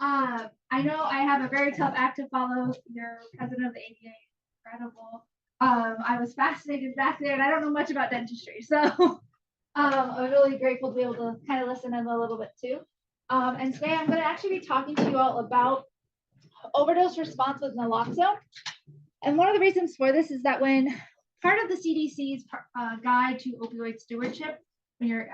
I know I have a very tough act to follow. You're president of the ADA. Incredible. I was fascinated back there, and I don't know much about dentistry, so I'm really grateful to be able to kind of listen in a little bit too. And today I'm going to actually be talking to you all about overdose response with naloxone. And one of the reasons for this is that when part of the CDC's guide to opioid stewardship, when you're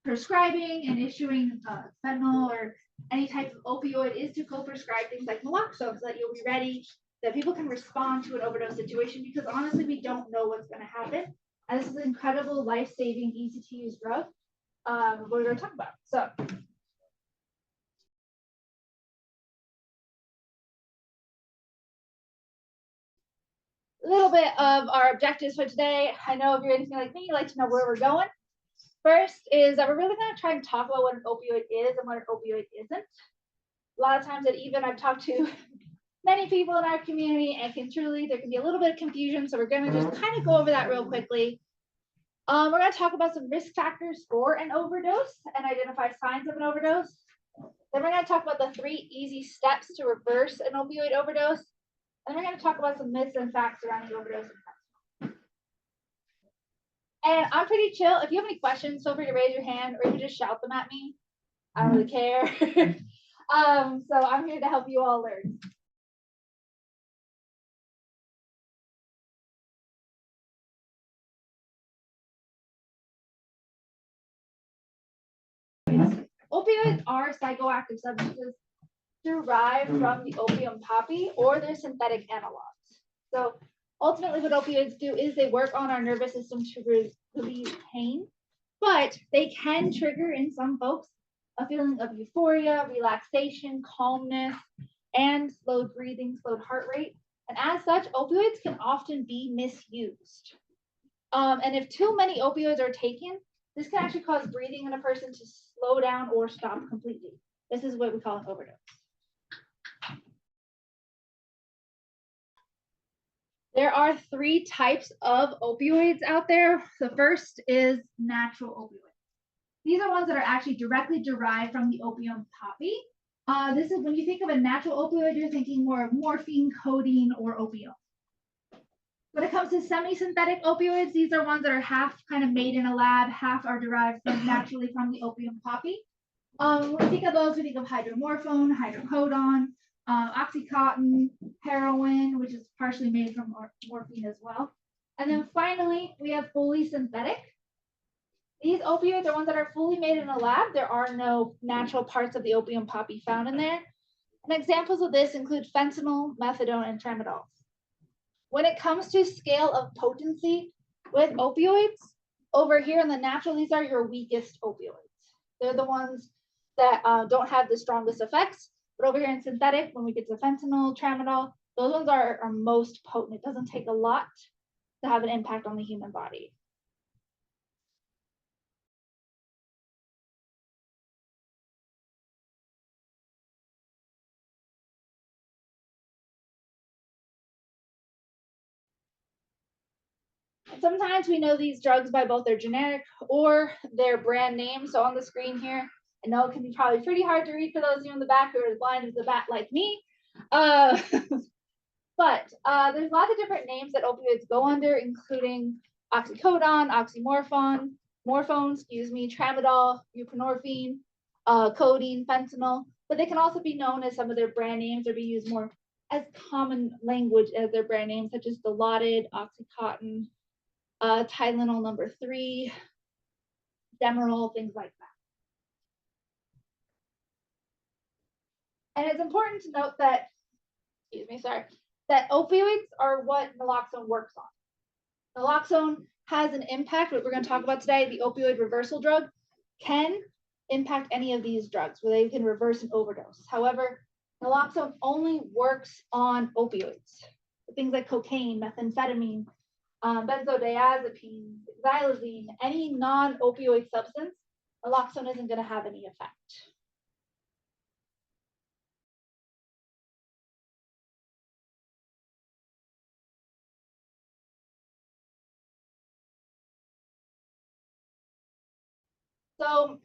prescribing and issuing fentanyl or any type of opioid, is to co-prescribe things like naloxone so that you'll be ready, that people can respond to an overdose situation, because honestly, we don't know what's going to happen. And this is an incredible, life-saving, easy-to-use drug. What we're going to talk about. So, a little bit of our objectives for today. I know if you're anything like me, you like to know where we're going. First is that we're really going to try and talk about what an opioid is and what an opioid isn't. A lot of times that even I've talked to many people in our community, and there can be a little bit of confusion. So we're going to just kind of go over that real quickly. We're going to talk about some risk factors for an overdose and identify signs of an overdose. Then we're going to talk about the 3 easy steps to reverse an opioid overdose. And we're going to talk about some myths and facts surrounding overdose. And I'm pretty chill. If you have any questions, feel free to raise your hand, or you can just shout them at me. I don't really care. So I'm here to help you all learn. Opioids are psychoactive substances derived from the opium poppy or their synthetic analogs. So ultimately what opioids do is they work on our nervous system to relieve pain, but they can trigger in some folks a feeling of euphoria, relaxation, calmness, and slowed breathing, slowed heart rate. And as such, opioids can often be misused. And if too many opioids are taken, this can actually cause breathing in a person to slow down or stop completely. This is what we call an overdose. There are 3 types of opioids out there. The first is natural opioids. These are ones that are actually directly derived from the opium poppy. This is when you think of a natural opioid, you're thinking more of morphine, codeine, or opium. When it comes to semi-synthetic opioids, these are ones that are half kind of made in a lab, half are derived naturally from the opium poppy. When we think of those, we think of hydromorphone, hydrocodone, Oxycontin, heroin, which is partially made from morphine as well. And then finally, we have fully synthetic. These opioids are ones that are fully made in a lab. There are no natural parts of the opium poppy found in there. And examples of this include fentanyl, methadone, and tramadol. When it comes to scale of potency with opioids, over here in the natural, these are your weakest opioids. They're the ones that don't have the strongest effects. But over here in synthetic, when we get to fentanyl, tramadol, those ones are most potent. It doesn't take a lot to have an impact on the human body. Sometimes we know these drugs by both their generic or their brand name. So on the screen here, I know it can be probably pretty hard to read for those of you in the back who are as blind as the bat like me. But there's lots of different names that opioids go under, including oxycodone, oxymorphone, tramadol, buprenorphine, codeine, fentanyl. But they can also be known as some of their brand names or be used more as common language as their brand names, such as Dilaudid, Oxycontin, Tylenol number 3, Demerol, things like that. And it's important to note that, that opioids are what naloxone works on. Naloxone has an impact, what we're going to talk about today, the opioid reversal drug, can impact any of these drugs where they can reverse an overdose. However, naloxone only works on opioids, things like cocaine, methamphetamine, benzodiazepine, xylazine, any non-opioid substance, naloxone isn't going to have any effect. So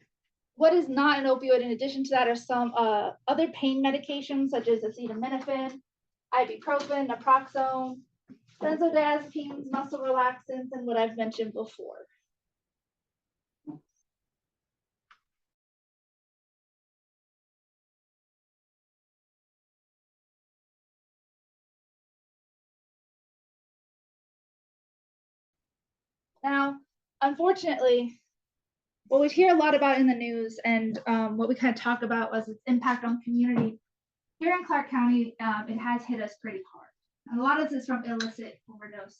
What is not an opioid in addition to that are some other pain medications such as acetaminophen, ibuprofen, naproxone, benzodiazepines, muscle relaxants, and what I've mentioned before. Now, unfortunately, what we hear a lot about in the news and what we kind of talk about was its impact on community. Here in Clark County, it has hit us pretty hard. And a lot of this is from illicit overdose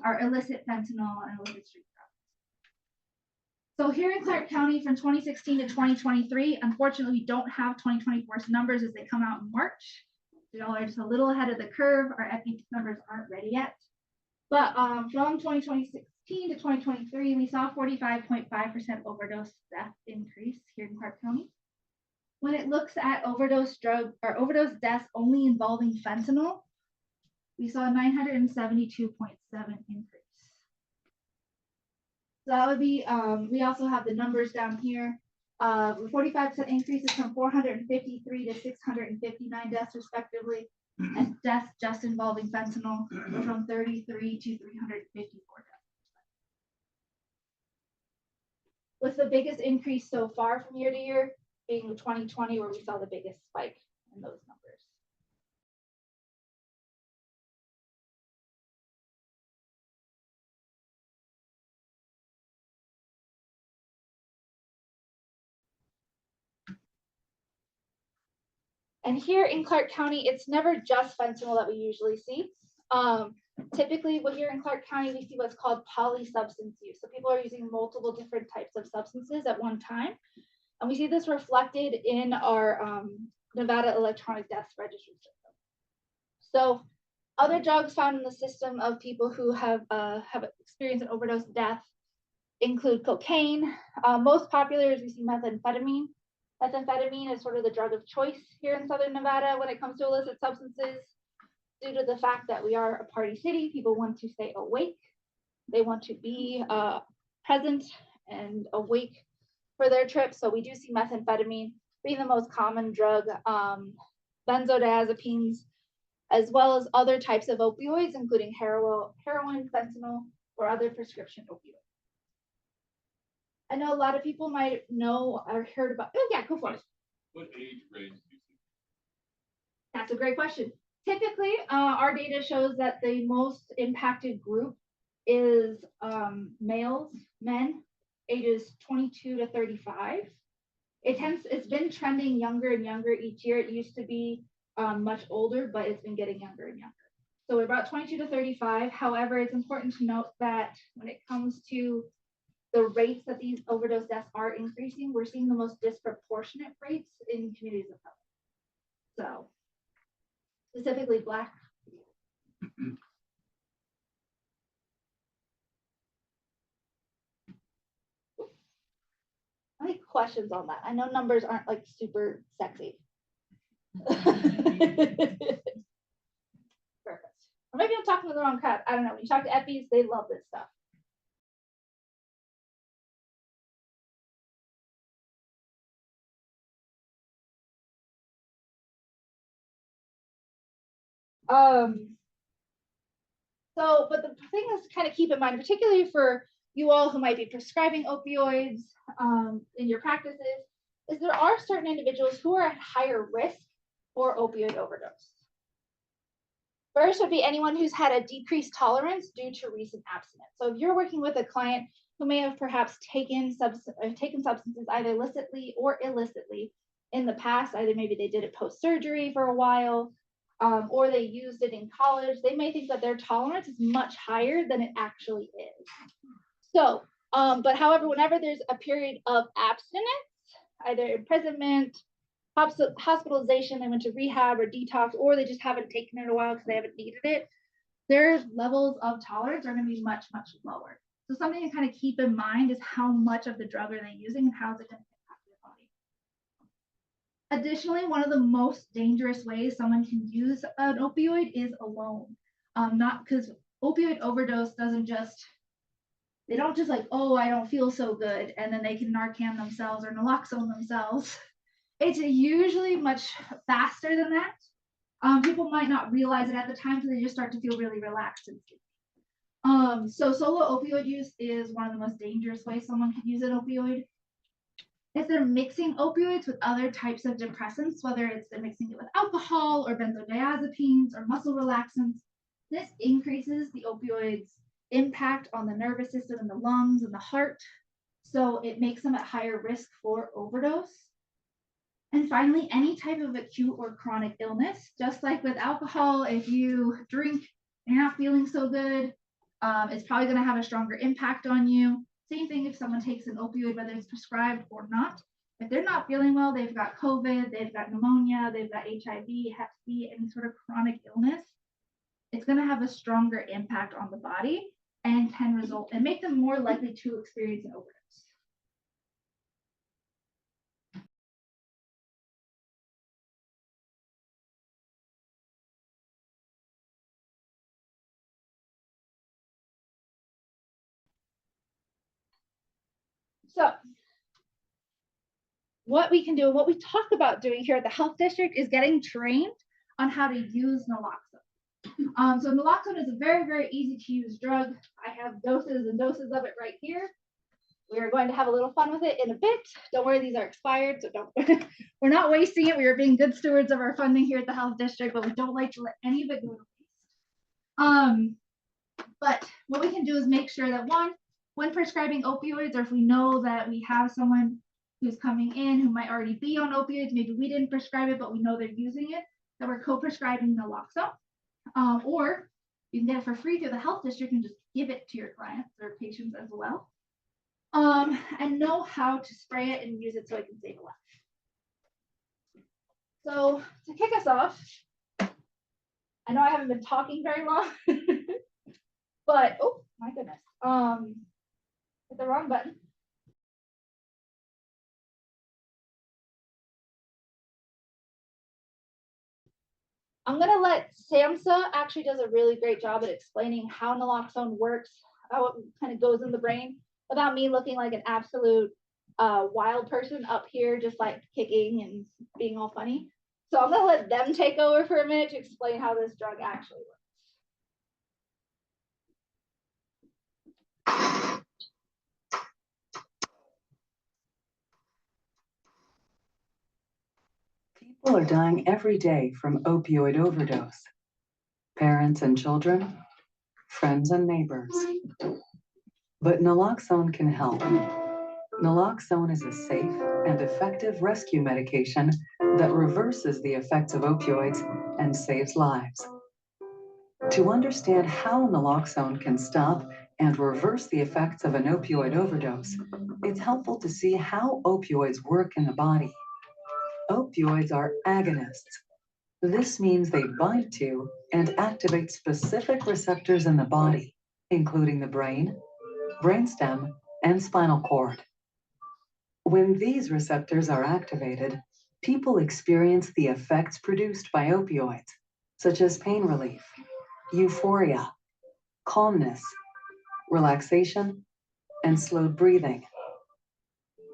or illicit fentanyl and illicit street drugs. So here in Clark County from 2016 to 2023, unfortunately, we don't have 2024's numbers as they come out in March. We all are just a little ahead of the curve. Our epi numbers aren't ready yet. But from 2016 to 2023, we saw 45.5% overdose death increase here in Clark County. When it looks at overdose drug or overdose deaths only involving fentanyl, we saw 972.7 increase. So that would be, we also have the numbers down here. 45% increases from 453 to 659 deaths respectively. And deaths just involving fentanyl were from 33 to 354 deaths. With the biggest increase so far from year to year being 2020, where we saw the biggest spike in those numbers. And here in Clark County, it's never just fentanyl that we usually see. Typically, here in Clark County, we see what's called polysubstance use. So people are using multiple different types of substances at one time. And we see this reflected in our Nevada electronic death registry system. So other drugs found in the system of people who have experienced an overdose death include cocaine. Most popular is we see methamphetamine. Methamphetamine is sort of the drug of choice here in Southern Nevada when it comes to illicit substances. Due to the fact that we are a party city, people want to stay awake. They want to be present and awake for their trip. So we do see methamphetamine being the most common drug, benzodiazepines, as well as other types of opioids, including heroin, fentanyl, or other prescription opioids. I know a lot of people might know or heard about, oh yeah, go for it. What age range do you see? That's a great question. Typically, our data shows that the most impacted group is men, ages 22 to 35. It's been trending younger and younger each year. It used to be much older, but it's been getting younger and younger. So we're about 22 to 35. However, it's important to note that when it comes to the rates that these overdose deaths are increasing, we're seeing the most disproportionate rates in communities of color. So specifically Black. Any questions on that? I know numbers aren't like super sexy. Perfect. Or maybe I'm talking to the wrong crowd. I don't know. When you talk to Eppies, they love this stuff. But the thing is to kind of keep in mind, particularly for you all who might be prescribing opioids in your practices, is there are certain individuals who are at higher risk for opioid overdose. First would be anyone who's had a decreased tolerance due to recent abstinence. So if you're working with a client who may have perhaps taken substances either illicitly or illicitly in the past, either maybe they did it post-surgery for a while, or they used it in college, they may think that their tolerance is much higher than it actually is. So, but however, whenever there's a period of abstinence, either imprisonment, hospitalization, they went to rehab or detox, or they just haven't taken it in a while because they haven't needed it, their levels of tolerance are going to be much, much lower. So something to kind of keep in mind is how much of the drug are they using and how is it going to impact their body. Additionally, one of the most dangerous ways someone can use an opioid is alone. Not because opioid overdose doesn't just They don't just like, oh, I don't feel so good, and then they can Narcan themselves or naloxone themselves. It's usually much faster than that. People might not realize it at the time, so they just start to feel really relaxed and sleepy. So solo opioid use is one of the most dangerous ways someone could use an opioid. If they're mixing opioids with other types of depressants, whether it's they're mixing it with alcohol or benzodiazepines or muscle relaxants, this increases the opioids' impact on the nervous system and the lungs and the heart. So it makes them at higher risk for overdose. And finally, any type of acute or chronic illness, just like with alcohol, if you drink and you're not feeling so good, it's probably going to have a stronger impact on you. Same thing if someone takes an opioid, whether it's prescribed or not. If they're not feeling well, they've got COVID, they've got pneumonia, they've got HIV, Hep C, any sort of chronic illness, it's going to have a stronger impact on the body and can result and make them more likely to experience an overdose. So what we can do, what we talk about doing here at the health district is getting trained on how to use naloxone. So naloxone is a very, very easy to use drug. I have doses and doses of it right here. We are going to have a little fun with it in a bit. Don't worry, these are expired, so don't. We're not wasting it. We are being good stewards of our funding here at the health district, but we don't like to let any of it go to waste. But what we can do is make sure that one, when prescribing opioids, or if we know that we have someone who's coming in who might already be on opioids, maybe we didn't prescribe it, but we know they're using it, that we're co-prescribing naloxone. Or you can get it for free through the health district and just give it to your clients or patients as well. And know how to spray it and use it so it can save a life. So to kick us off, I know I haven't been talking very long, but oh my goodness, hit the wrong button. I'm gonna let Samsa actually does a really great job at explaining how naloxone works, how it kind of goes in the brain, without me looking like an absolute wild person up here, just like kicking and being all funny. So I'm gonna let them take over for a minute to explain how this drug actually works. People are dying every day from opioid overdose. Parents and children, friends and neighbors. But naloxone can help. Naloxone is a safe and effective rescue medication that reverses the effects of opioids and saves lives. To understand how naloxone can stop and reverse the effects of an opioid overdose, it's helpful to see how opioids work in the body. Opioids are agonists. This means they bind to and activate specific receptors in the body, including the brain, brainstem, and spinal cord. When these receptors are activated, people experience the effects produced by opioids, such as pain relief, euphoria, calmness, relaxation, and slowed breathing.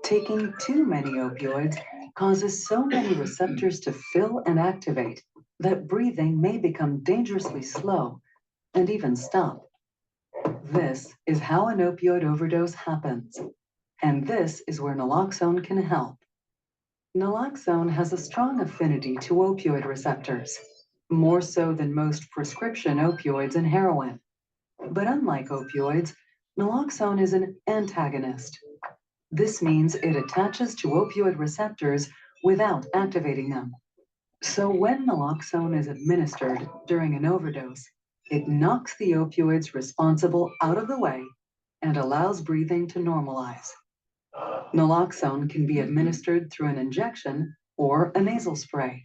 Taking too many opioids causes so many receptors to fill and activate that breathing may become dangerously slow and even stop. This is how an opioid overdose happens, and this is where naloxone can help. Naloxone has a strong affinity to opioid receptors, more so than most prescription opioids and heroin. But unlike opioids, naloxone is an antagonist. This means it attaches to opioid receptors without activating them. So when naloxone is administered during an overdose, it knocks the opioids responsible out of the way and allows breathing to normalize. Naloxone can be administered through an injection or a nasal spray.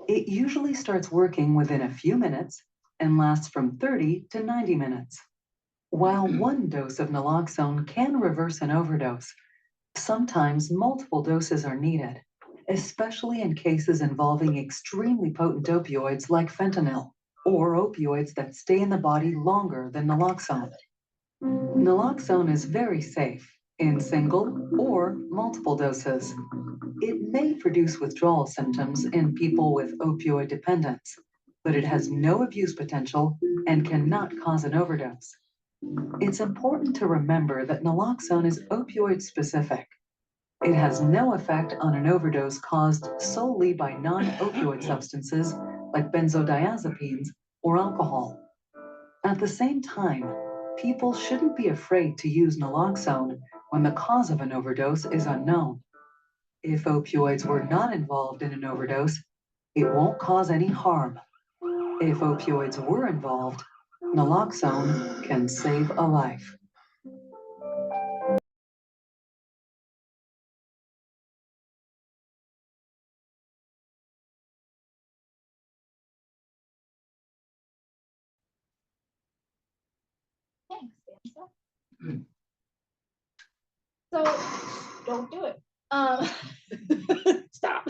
It usually starts working within a few minutes and lasts from 30 to 90 minutes. While one dose of naloxone can reverse an overdose, sometimes multiple doses are needed, especially in cases involving extremely potent opioids like fentanyl, or opioids that stay in the body longer than naloxone. Naloxone is very safe in single or multiple doses. It may produce withdrawal symptoms in people with opioid dependence, but it has no abuse potential and cannot cause an overdose. It's important to remember that naloxone is opioid specific. It has no effect on an overdose caused solely by non-opioid substances like benzodiazepines or alcohol. At the same time, people shouldn't be afraid to use naloxone when the cause of an overdose is unknown. If opioids were not involved in an overdose, it won't cause any harm. If opioids were involved, naloxone can save a life. Thanks, Danza. So don't do it. Stop.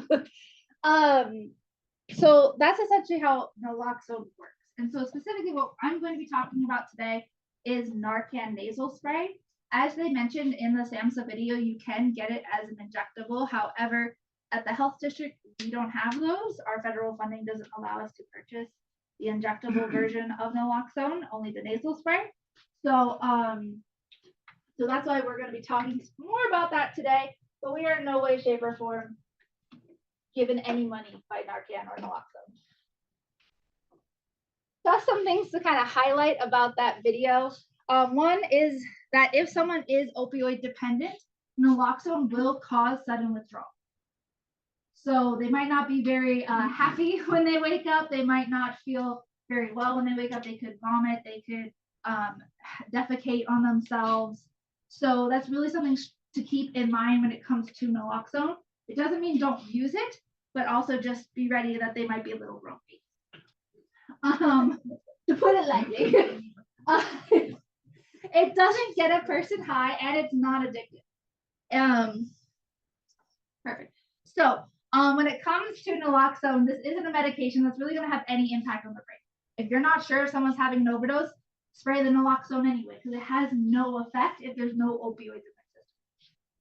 So that's essentially how naloxone works. And so specifically what I'm going to be talking about today is Narcan nasal spray. As they mentioned in the SAMHSA video, you can get it as an injectable. However, at the health district, we don't have those. Our federal funding doesn't allow us to purchase the injectable version of naloxone, only the nasal spray. So, so that's why we're going to be talking more about that today, but we are in no way, shape, or form given any money by Narcan or naloxone. Just some things to kind of highlight about that video. One is that if someone is opioid dependent, naloxone will cause sudden withdrawal. So they might not be very happy when they wake up. They might not feel very well when they wake up. They could vomit. They could defecate on themselves. So that's really something to keep in mind when it comes to naloxone. It doesn't mean don't use it, but also just be ready that they might be a little grumpy. To put it lightly, it doesn't get a person high and it's not addictive. Perfect. So when it comes to naloxone, this isn't a medication that's really going to have any impact on the brain. If you're not sure if someone's having an overdose, spray the naloxone anyway, because it has no effect if there's no opioids in the system.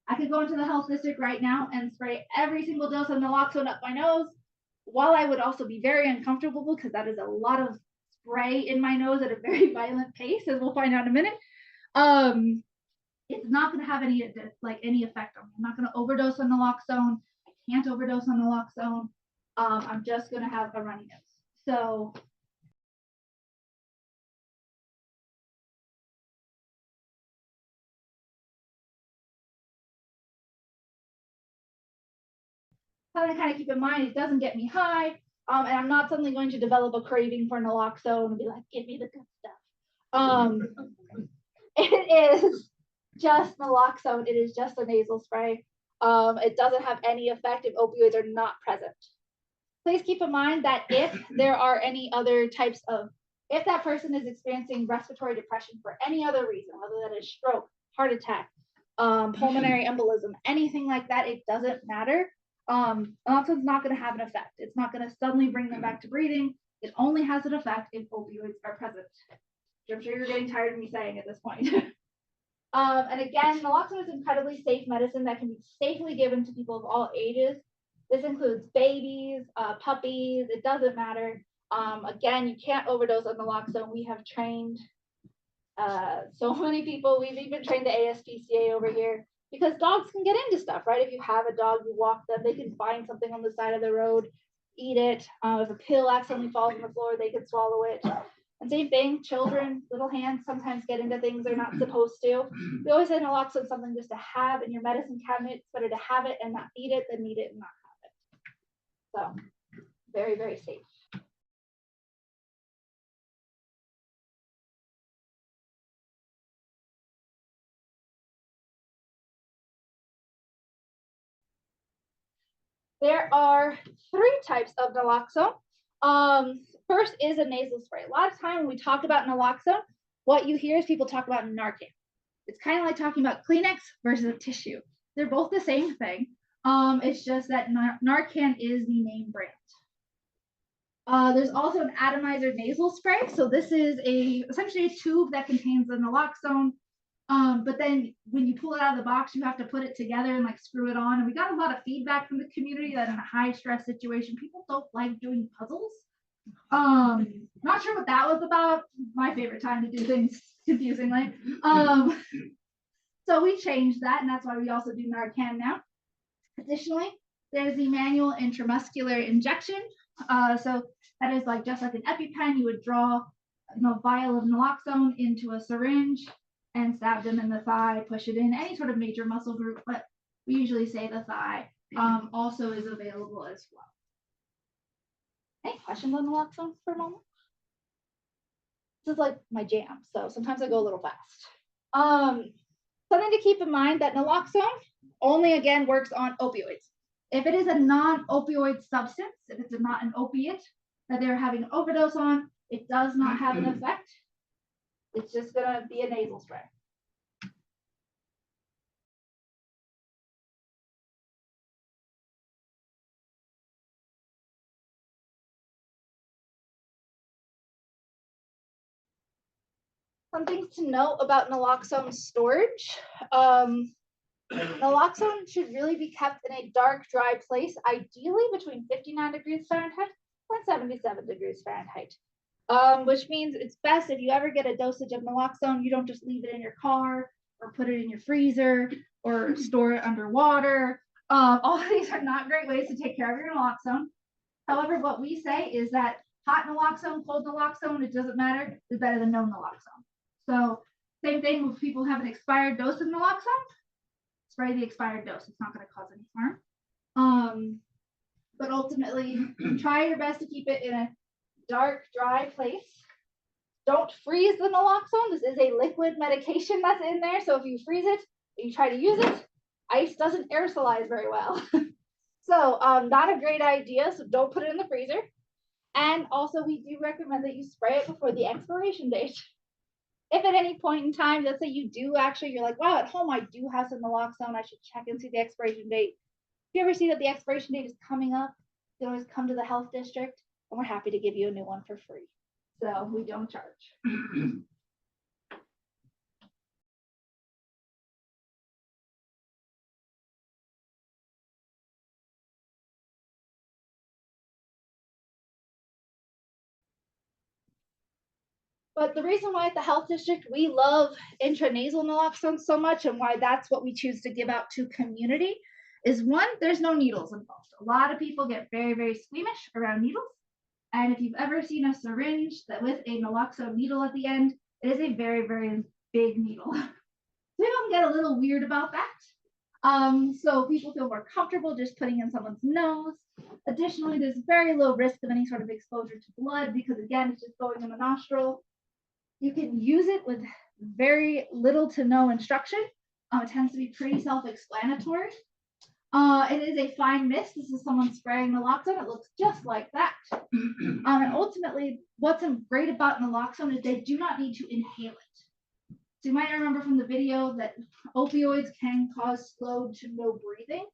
I could go into the health district right now and spray every single dose of naloxone up my nose, while I would also be very uncomfortable because that is a lot of spray in my nose at a very violent pace, as we'll find out in a minute. It's not going to have any effect on me. I'm not going to overdose on naloxone. I can't overdose on naloxone. I'm just going to have a runny nose. So something to kind of keep in mind, it doesn't get me high, and I'm not suddenly going to develop a craving for naloxone and be like, give me the good stuff. It is just naloxone. It is just a nasal spray. It doesn't have any effect if opioids are not present. Please keep in mind that if there are any other types of, if that person is experiencing respiratory depression for any other reason, whether that is stroke, heart attack, pulmonary embolism, anything like that, it doesn't matter. Naloxone's not going to have an effect. It's not going to suddenly bring them back to breathing. It only has an effect if opioids are present. I'm sure you're getting tired of me saying at this point. And again, naloxone is incredibly safe medicine that can be safely given to people of all ages. This includes babies, puppies, it doesn't matter. Again, you can't overdose on naloxone. We have trained so many people. We've even trained the ASPCA over here because dogs can get into stuff, right? If you have a dog, you walk them, they can find something on the side of the road, eat it. If a pill accidentally falls on the floor, they can swallow it. And same thing, children, little hands sometimes get into things they're not supposed to. We always say naloxone is something just to have in your medicine cabinet. It's better to have it and not need it than need it and not have it. So very, very safe. There are 3 types of naloxone. First is a nasal spray. A lot of time when we talk about naloxone, what you hear is people talk about Narcan. It's kind of like talking about Kleenex versus a tissue. They're both the same thing. It's just that Narcan is the name brand. There's also an atomizer nasal spray. So this is essentially a tube that contains the naloxone. But then when you pull it out of the box, you have to put it together and like screw it on. And we got a lot of feedback from the community that in a high stress situation, people don't like doing puzzles. Not sure what that was about. My favorite time to do things confusingly. So we changed that, and that's why we also do Narcan now. Additionally, there's the manual intramuscular injection. So that is like just like an EpiPen, you would draw a vial of naloxone into a syringe and stab them in the thigh, push it in any sort of major muscle group, but we usually say the thigh also is available as well. Any questions on naloxone for a moment? This is like my jam, so sometimes I go a little fast. Something to keep in mind that naloxone only again works on opioids. If it is a non-opioid substance, if it's not an opiate that they're having an overdose on, it does not have an effect. It's just gonna be a nasal spray. Some things to note about naloxone storage. Naloxone should really be kept in a dark, dry place, ideally between 59 degrees Fahrenheit and 77 degrees Fahrenheit. Which means it's best if you ever get a dosage of naloxone, you don't just leave it in your car or put it in your freezer or store it underwater. All of these are not great ways to take care of your naloxone. However, what we say is that hot naloxone, cold naloxone, it doesn't matter, is better than no naloxone. So same thing with people have an expired dose of naloxone, spray the expired dose. It's not going to cause any harm. But ultimately, try your best to keep it in a dark, dry place. Don't freeze the naloxone. This is a liquid medication that's in there. So if you freeze it, you try to use it, ice doesn't aerosolize very well. So not a great idea. So don't put it in the freezer. And also we do recommend that you spray it before the expiration date. If at any point in time, let's say you do actually, you're like, wow, at home I do have some naloxone, I should check and see the expiration date. If you ever see that the expiration date is coming up, you can always come to the health district and we're happy to give you a new one for free. So we don't charge. But the reason why at the health district we love intranasal naloxone so much and why that's what we choose to give out to community is one, there's no needles involved. A lot of people get very, very squeamish around needles. And if you've ever seen a syringe that with a naloxone needle at the end, it is a very, very big needle. People can get a little weird about that. So people feel more comfortable just putting in someone's nose. Additionally, there's very low risk of any sort of exposure to blood because again, it's just going in the nostril. You can use it with very little to no instruction. It tends to be pretty self-explanatory. It is a fine mist. This is someone spraying naloxone. It looks just like that. And ultimately, what's great about naloxone is they do not need to inhale it. So you might remember from the video that opioids can cause slow to no breathing.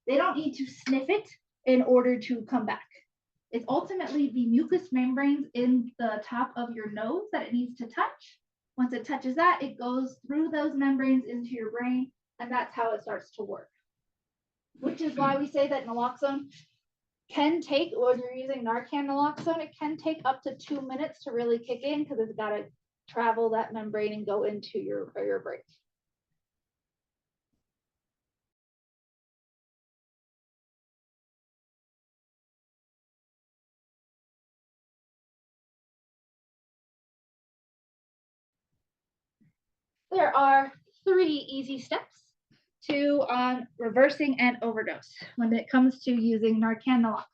They don't need to sniff it in order to come back. It's ultimately the mucous membranes in the top of your nose that it needs to touch. Once it touches that, it goes through those membranes into your brain, and that's how it starts to work. Which is why we say that naloxone can take, when you're using Narcan naloxone, it can take up to 2 minutes to really kick in because it's got to travel that membrane and go into your brain. There are 3 easy steps to reversing an overdose when it comes to using Narcan naloxone.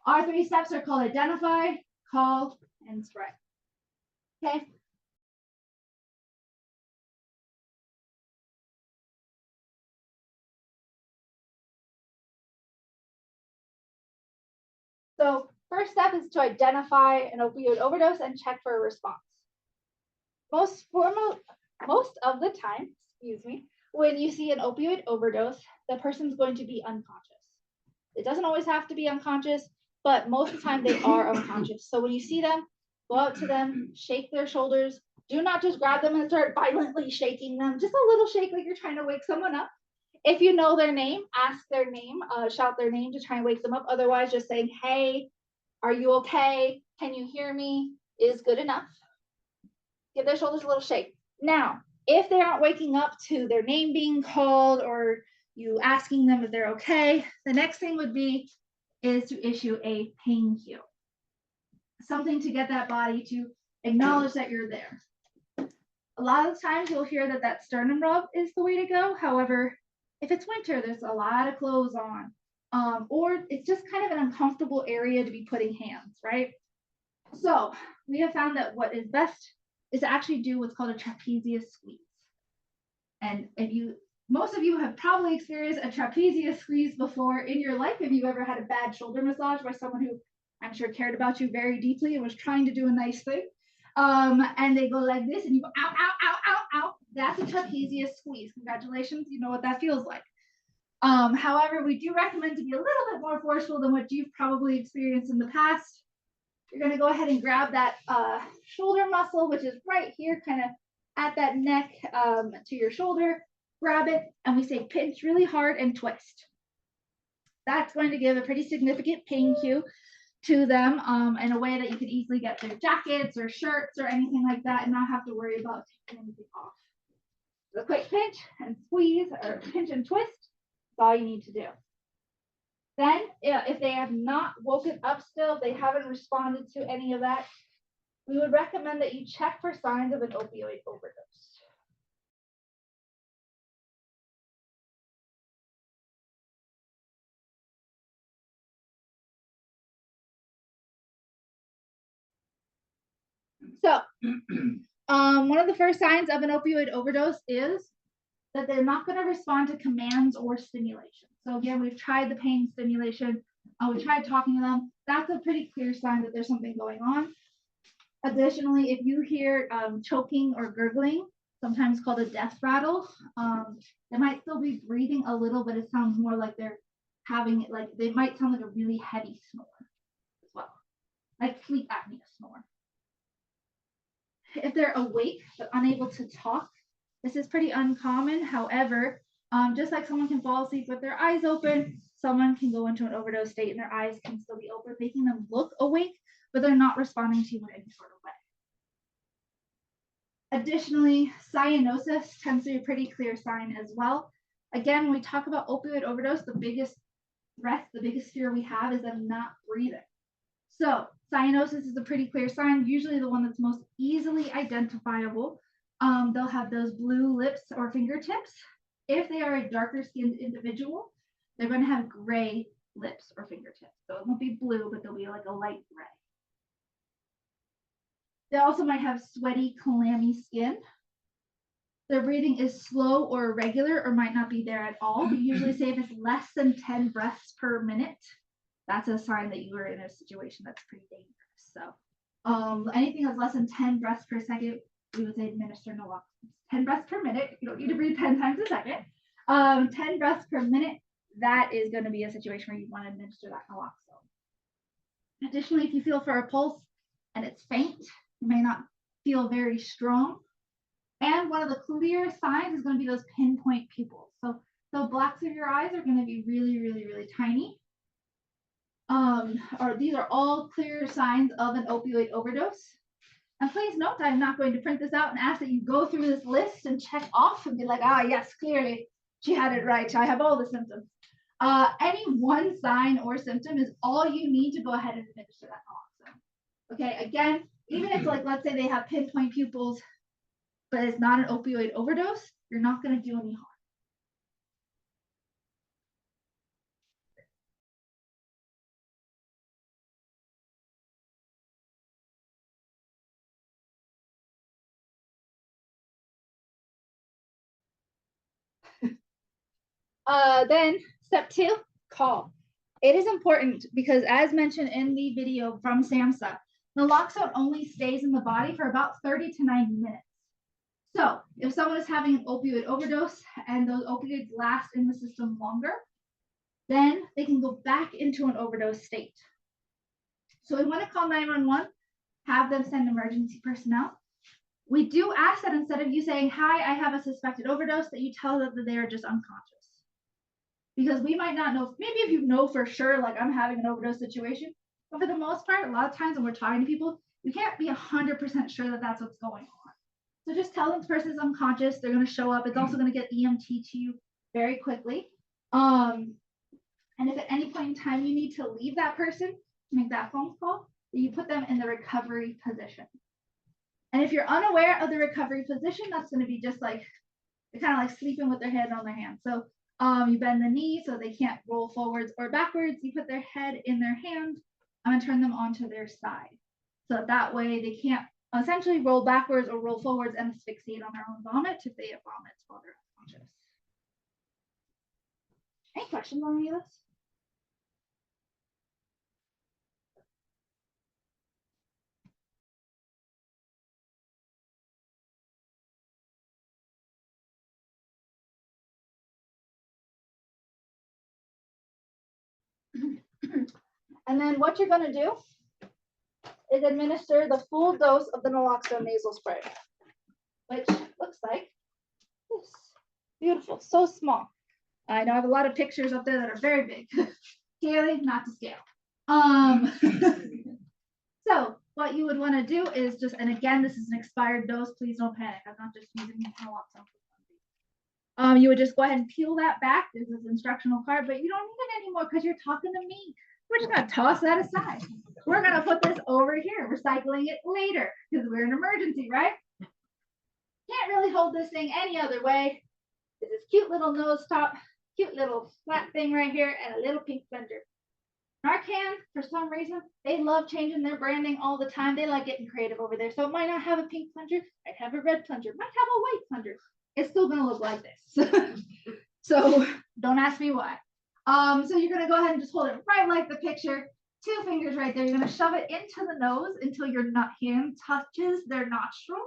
Our 3 steps are called identify, call, and spray. Okay. So first step is to identify an opioid overdose and check for a response. Most of the time, when you see an opioid overdose, the person's going to be unconscious. It doesn't always have to be unconscious. but most of the time they are unconscious. So when you see them, go out to them, shake their shoulders. Do not just grab them and start violently shaking them. Just a little shake like you're trying to wake someone up. If you know their name, ask their name, shout their name to try and wake them up. Otherwise, just saying, hey, are you okay? Can you hear me? Is good enough. Give their shoulders a little shake. Now, if they aren't waking up to their name being called or you asking them if they're okay, the next thing would be is to issue a pain cue. Something to get that body to acknowledge that you're there. A lot of times you'll hear that that sternum rub is the way to go. However, if it's winter, there's a lot of clothes on, or it's just kind of an uncomfortable area to be putting hands, right? So we have found that what is best is to actually do what's called a trapezius squeeze. And most of you have probably experienced a trapezius squeeze before in your life. If you ever had a bad shoulder massage by someone who I'm sure cared about you very deeply and was trying to do a nice thing. And they go like this and you go, ow, ow, ow, ow, ow. That's a trapezius squeeze. Congratulations, you know what that feels like. However, we do recommend to be a little bit more forceful than what you've probably experienced in the past. You're going to go ahead and grab that shoulder muscle, which is right here, kind of at that neck to your shoulder. Grab it, and we say pinch really hard and twist. That's going to give a pretty significant pain cue to them in a way that you could easily get their jackets or shirts or anything like that and not have to worry about taking anything off. So a quick pinch and squeeze or pinch and twist, that's all you need to do. Then if they have not woken up still, they haven't responded to any of that, we would recommend that you check for signs of an opioid overdose. So one of the first signs of an opioid overdose is that they're not going to respond to commands or stimulation. So again, we've tried the pain stimulation. We tried talking to them. That's a pretty clear sign that there's something going on. Additionally, if you hear choking or gurgling, sometimes called a death rattle, they might still be breathing a little, but it sounds more like they're having it, like they might sound like a really heavy snore as well, like sleep apnea snore. If they're awake but unable to talk, this is pretty uncommon. However, just like someone can fall asleep with their eyes open, someone can go into an overdose state and their eyes can still be open, making them look awake, but they're not responding to you in any sort of way. Additionally, cyanosis tends to be a pretty clear sign as well. Again, when we talk about opioid overdose, the biggest threat, the biggest fear we have is them not breathing. So cyanosis is a pretty clear sign, usually the one that's most easily identifiable. They'll have those blue lips or fingertips. If they are a darker skinned individual, they're going to have gray lips or fingertips. So it won't be blue, but they'll be like a light gray. They also might have sweaty, clammy skin. Their breathing is slow or irregular or might not be there at all. We usually say if it's less than 10 breaths per minute, that's a sign that you are in a situation that's pretty dangerous. So anything that's less than 10 breaths per second, we would say administer naloxone. 10 breaths per minute, you don't need to breathe 10 times a second. 10 breaths per minute, that is going to be a situation where you want to administer that naloxone. Additionally, if you feel for a pulse and it's faint, you may not feel very strong. And one of the clearest signs is going to be those pinpoint pupils. So the blacks of your eyes are going to be really, really, really tiny. Or these are all clear signs of an opioid overdose. And please note, I'm not going to print this out and ask that you go through this list and check off and be like, ah, yes, clearly she had it right. I have all the symptoms. Any one sign or symptom is all you need to go ahead and administer that naloxone. Okay, again, even if like, let's say they have pinpoint pupils, but it's not an opioid overdose, you're not going to do any harm. Then step 2, call. It is important because as mentioned in the video from SAMHSA, naloxone only stays in the body for about 30 to 90 minutes. So if someone is having an opioid overdose and those opioids last in the system longer, then they can go back into an overdose state. So we want to call 911, have them send emergency personnel. We do ask that instead of you saying, hi, I have a suspected overdose, that you tell them that they are just unconscious. Because we might not know, maybe if you know for sure, like I'm having an overdose situation, but for the most part, a lot of times when we're talking to people, you can't be 100% sure that that's what's going on. So just tell them this person is unconscious, they're going to show up. It's also going to get EMT to you very quickly. And if at any point in time you need to leave that person, make that phone call, you put them in the recovery position. And if you're unaware of the recovery position, that's going to be just like, they're kind of like sleeping with their head on their hand. So you bend the knee so they can't roll forwards or backwards. You put their head in their hand and turn them onto their side. So that way they can't essentially roll backwards or roll forwards and asphyxiate on their own vomit if they have vomits while they're unconscious. Any questions on any of this? And then what you're going to do is administer the full dose of the naloxone nasal spray, which looks like this. Beautiful, so small. I know I have a lot of pictures up there that are very big. Clearly not to scale. So what you would want to do is just, and again, this is an expired dose. Please don't panic. I'm not just using naloxone. You would just go ahead and peel that back. There's this instructional card, but you don't need it anymore because you're talking to me. We're just going to toss that aside. We're going to put this over here, recycling it later because we're an emergency, right? Can't really hold this thing any other way. It's this cute little nose top, cute little flat thing right here, and a little pink plunger. Narcan, for some reason, they love changing their branding all the time. They like getting creative over there. So it might not have a pink plunger, might have a red plunger, might have a white plunger. It's still going to look like this. So don't ask me why. So you're going to go ahead and just hold it right like the picture. 2 fingers right there. You're going to shove it into the nose until your hand touches their nostril.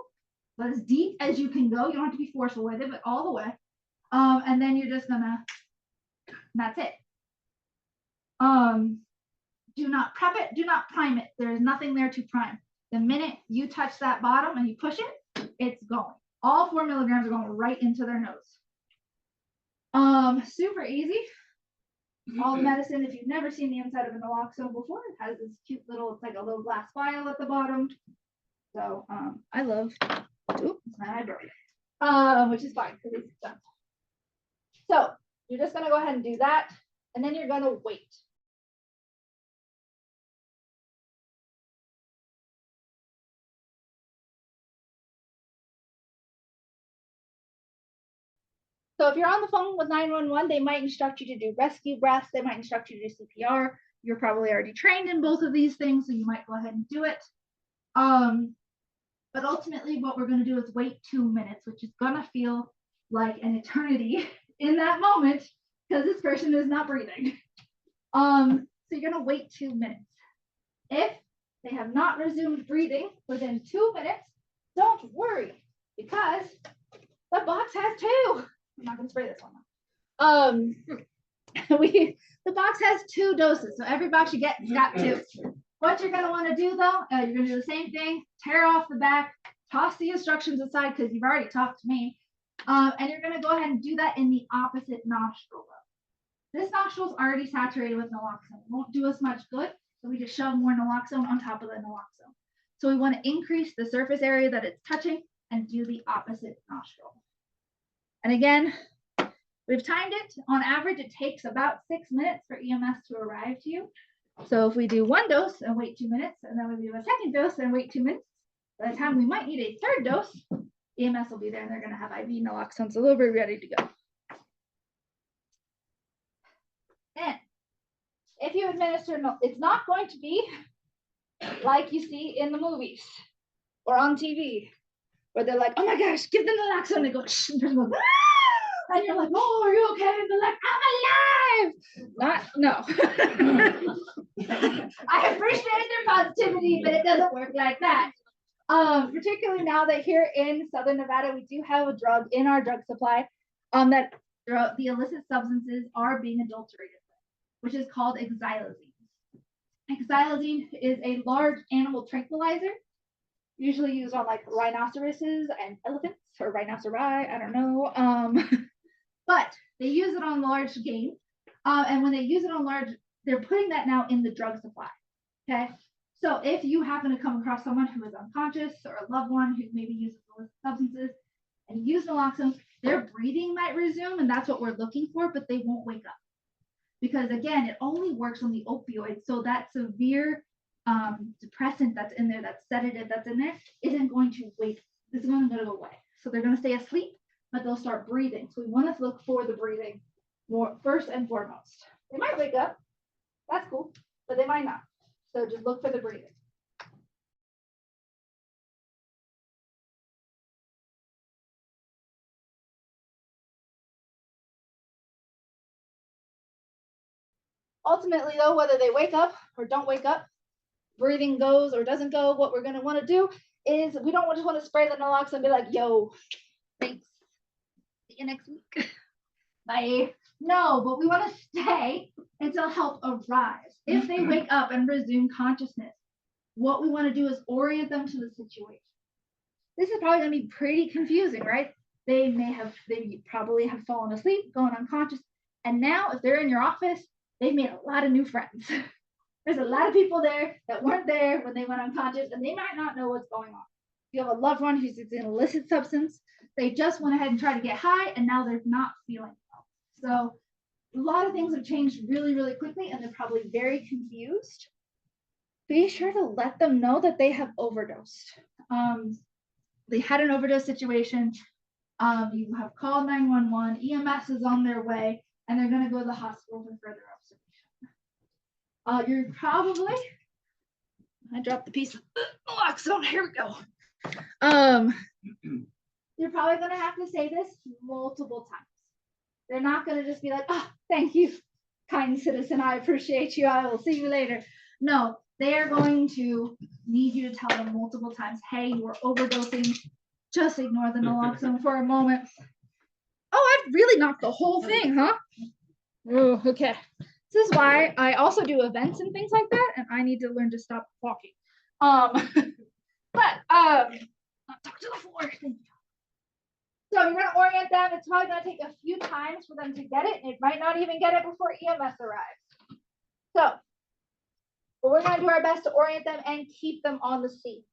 But as deep as you can go. You don't have to be forceful with it, but all the way. And then you're just going to, that's it. Do not prep it. Do not prime it. There is nothing there to prime. The minute you touch that bottom and you push it, it's going. All 4 milligrams are going right into their nose. Super easy. All the medicine, if you've never seen the inside of a naloxone before, it has this cute little, it's like a little glass vial at the bottom. So I love, oops, I broke it. Which is fine because it's done. So you're just going to go ahead and do that, and then you're going to wait. So if you're on the phone with 911, they might instruct you to do rescue breaths. They might instruct you to do CPR. You're probably already trained in both of these things, so you might go ahead and do it. But ultimately, what we're going to do is wait 2 minutes, which is going to feel like an eternity in that moment because this person is not breathing. So you're going to wait 2 minutes. If they have not resumed breathing within 2 minutes, don't worry because the box has 2. I'm not gonna spray this one. The box has 2 doses, so every box you get has got 2. What you're gonna want to do though, you're gonna do the same thing. Tear off the back, toss the instructions aside because you've already talked to me, and you're gonna go ahead and do that in the opposite nostril. This nostril is already saturated with naloxone. It won't do us much good, so we just shove more naloxone on top of the naloxone. So we want to increase the surface area that it's touching and do the opposite nostril. And again, we've timed it. On average, it takes about 6 minutes for EMS to arrive to you. So if we do 1 dose and wait 2 minutes, and then we do a 2nd dose and wait 2 minutes, by the time we might need a 3rd dose, EMS will be there and they're going to have IV naloxone, so they'll be ready to go. And if you administer, it's not going to be like you see in the movies or on TV, where they're like, oh my gosh, give them naloxone, and they go, shh, and the person goes, ah! And you're like, oh, are you okay? And they're like, I'm alive. No. I appreciate their positivity, but it doesn't work like that. Particularly now that here in Southern Nevada, we do have a drug in our drug supply that the illicit substances are being adulterated with, which is called xylazine. Xylazine is a large animal tranquilizer, usually used on like rhinoceroses and elephants or rhinoceri, I don't know. But they use it on large game. And when they use it on large, they're putting that now in the drug supply. Okay. So if you happen to come across someone who is unconscious or a loved one who maybe uses illicit substances and use naloxone, their breathing might resume, and that's what we're looking for, but they won't wake up. Because again, it only works on the opioid. So that severe depressant that's in there, that sedative that's in there, isn't going to it's going to go away. So they're going to stay asleep, but they'll start breathing. So we want to look for the breathing more first and foremost. They might wake up. That's cool, but they might not. So just look for the breathing. Ultimately, though, whether they wake up or don't wake up, breathing goes or doesn't go, what we're going to want to do is we don't just want to spray the naloxone and be like, yo, thanks. See you next week. Bye. No, but we want to stay until help arrives. If they wake up and resume consciousness, what we want to do is orient them to the situation. This is probably going to be pretty confusing, right? They probably have fallen asleep, going unconscious. And now if they're in your office, they've made a lot of new friends. There's a lot of people there that weren't there when they went unconscious, and they might not know what's going on. If you have a loved one who's using an illicit substance, they just went ahead and tried to get high, and now they're not feeling well. So a lot of things have changed really, really quickly, and they're probably very confused. Be sure to let them know that they have overdosed. They had an overdose situation. You have called 911, EMS is on their way, and they're going to go to the hospital for further observation. You're probably, I dropped the piece of naloxone, here we go. You're probably going to have to say this multiple times. They're not going to just be like, oh, thank you, kind citizen, I appreciate you, I will see you later. No, they are going to need you to tell them multiple times, hey, you are overdosing, just ignore the naloxone for a moment. Oh, I've really knocked the whole thing, huh? Oh, okay. This is why I also do events and things like that, and I need to learn to stop walking. Not talk to the floor. So you're going to orient them. It's probably going to take a few times for them to get it, and it might not even get it before EMS arrives. So, but we're going to do our best to orient them and keep them on the scene.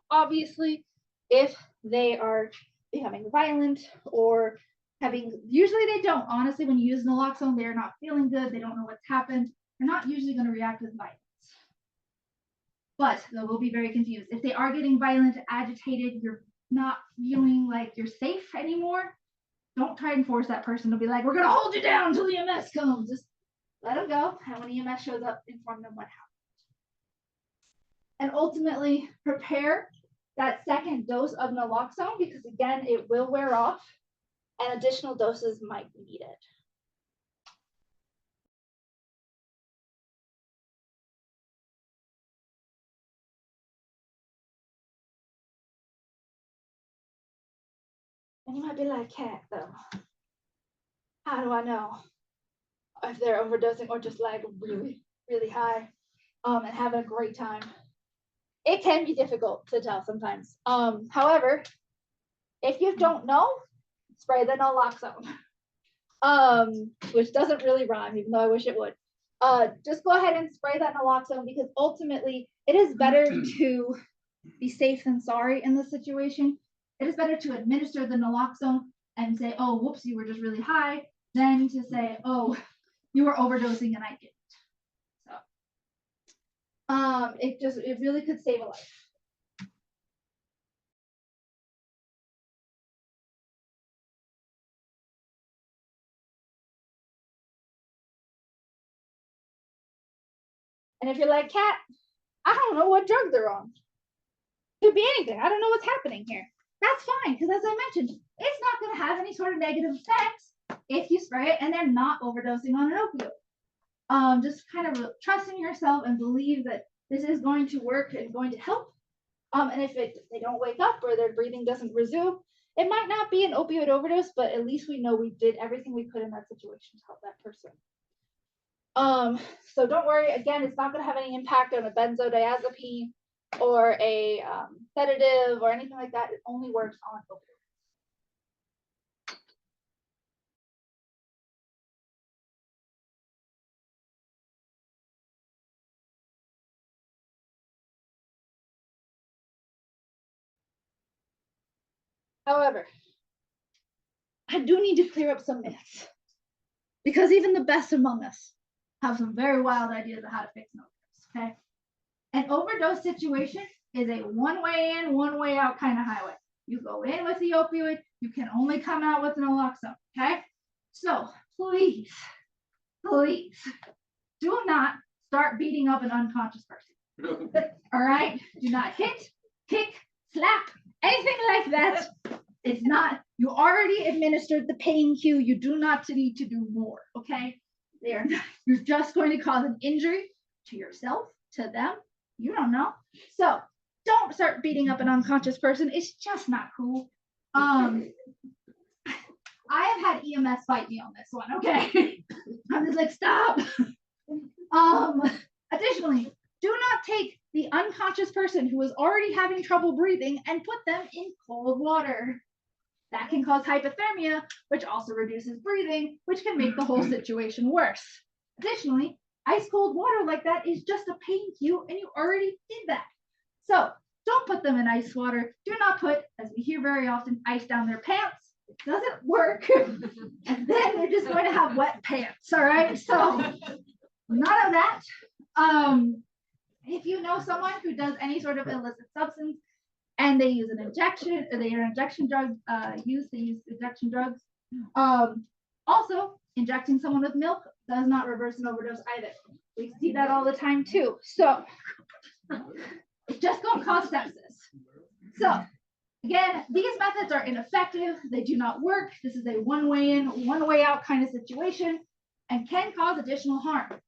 Obviously, if they are becoming violent or usually they don't. Honestly, when you use naloxone, they're not feeling good. They don't know what's happened. They're not usually going to react with violence. But they will be very confused. If they are getting violent, agitated, you're not feeling like you're safe anymore, don't try and force that person to be like, we're going to hold you down until the EMS comes. Just let them go. And when EMS shows up, inform them what happened. And ultimately, prepare that second dose of naloxone because, again, it will wear off and additional doses might be needed. And you might be like, Kat, though, how do I know if they're overdosing or just like really, really high and having a great time? It can be difficult to tell sometimes. However, if you don't know, spray the naloxone, which doesn't really rhyme, even though I wish it would. Just go ahead and spray that naloxone because ultimately it is better to be safe than sorry in this situation. It is better to administer the naloxone and say, oh, whoops, you were just really high, than to say, oh, you were overdosing and I didn't. So it really could save a life. And if you're like, Kat, I don't know what drug they're on. Could be anything. I don't know what's happening here. That's fine, because as I mentioned, it's not going to have any sort of negative effects if you spray it and they're not overdosing on an opioid. Just kind of trust in yourself and believe that this is going to work and going to help. And if they don't wake up or their breathing doesn't resume, it might not be an opioid overdose, but at least we know we did everything we could in that situation to help that person. So don't worry, again, it's not going to have any impact on a benzodiazepine or a sedative or anything like that. It only works on opioids. However, I do need to clear up some myths because even the best among us have some very wild ideas of how to fix an overdose, okay? An overdose situation is a one way in, one way out kind of highway. You go in with the opioid, you can only come out with naloxone, okay? So please, please do not start beating up an unconscious person. All right? Do not hit, kick, slap, anything like that. It's not, you already administered the pain cue. You do not need to do more, okay? You're just going to cause an injury to yourself, to them. You don't know. So don't start beating up an unconscious person. It's just not cool. I have had EMS fight me on this one, okay? I'm just like, stop. Additionally, do not take the unconscious person who is already having trouble breathing and put them in cold water. That can cause hypothermia, which also reduces breathing, which can make the whole situation worse. Additionally, ice cold water like that is just a pain cue, and you already did that. So don't put them in ice water. Do not put, as we hear very often, ice down their pants. It doesn't work. And then you're just going to have wet pants, all right? So none of that. If you know someone who does any sort of illicit substance and they use an injection, or they are injection drug they use injection drugs. Also, injecting someone with milk does not reverse an overdose either. We see that all the time too. So it's just going to cause sepsis. So again, these methods are ineffective. They do not work. This is a one way in, one way out kind of situation and can cause additional harm.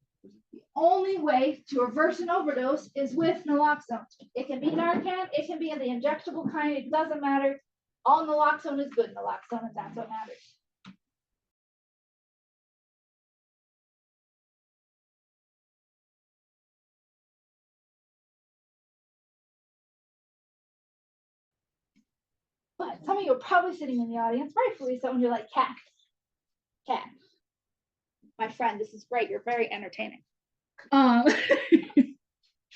The only way to reverse an overdose is with naloxone. It can be Narcan, it can be in the injectable kind, it doesn't matter. All naloxone is good naloxone, and that's what matters. But some of you are probably sitting in the audience, rightfully so, and you're like, Kat, my friend, this is great. You're very entertaining. Thank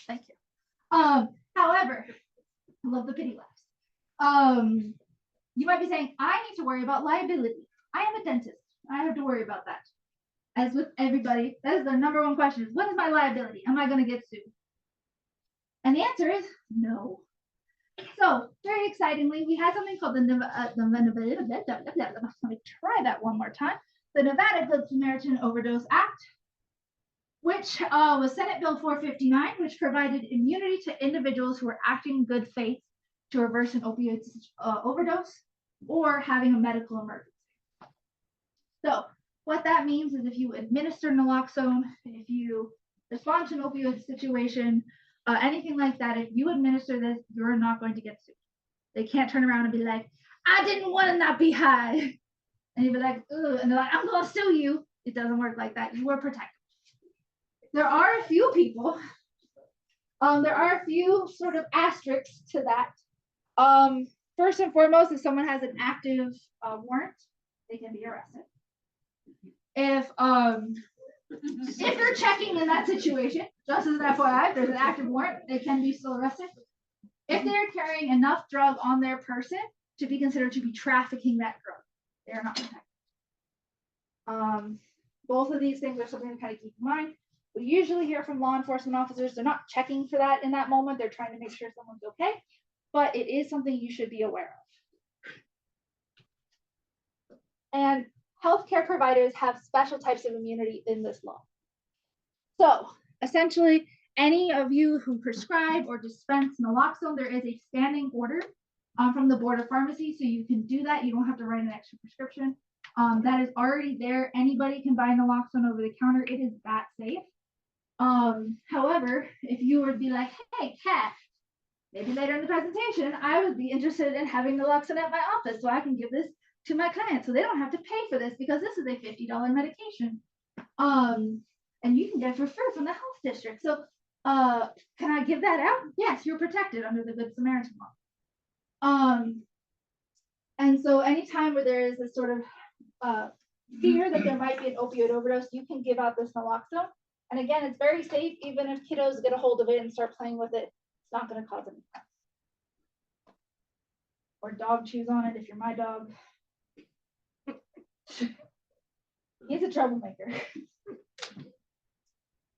you. However, I love the pity laughs. You might be saying, I need to worry about liability. I am a dentist. I have to worry about that. As with everybody, that is their number one question: is what is my liability? Am I going to get sued? And the answer is no. So very excitingly, we had something called the Nevada. Let me try that one more time. The Nevada Good Samaritan Overdose Act, which was Senate Bill 459, which provided immunity to individuals who were acting in good faith to reverse an opioid overdose or having a medical emergency. So what that means is if you administer naloxone, if you respond to an opioid situation, anything like that, if you administer this, you're not going to get sued. They can't turn around and be like, I didn't want to not be high. And you'd be like, ugh, and they're like, I'm going to sue you. It doesn't work like that. You are protected. There are a few people. There are a few sort of asterisks to that. First and foremost, if someone has an active warrant, they can be arrested. If they're checking in that situation, just as an FYI, if there's an active warrant, they can be still arrested. If they're carrying enough drug on their person to be considered to be trafficking that drug, they are not protected. Both of these things are something to kind of keep in mind. We usually hear from law enforcement officers, they're not checking for that in that moment. They're trying to make sure someone's okay, but it is something you should be aware of. And healthcare providers have special types of immunity in this law. So essentially, any of you who prescribe or dispense naloxone, there is a standing order from the Board of Pharmacy, so you can do that. You don't have to write an extra prescription. That is already there. Anybody can buy naloxone over the counter. It is that safe. However, if you would be like, hey, Kat, maybe later in the presentation, I would be interested in having naloxone at my office so I can give this to my clients so they don't have to pay for this because this is a $50 medication. and you can get referred from the health district. So, can I give that out? Yes, you're protected under the Good Samaritan law. And so anytime where there is this sort of fear that there might be an opioid overdose, you can give out this naloxone. And again, it's very safe. Even if kiddos get a hold of it and start playing with it, it's not going to cause any harm. Or dog chews on it if you're my dog. He's a troublemaker.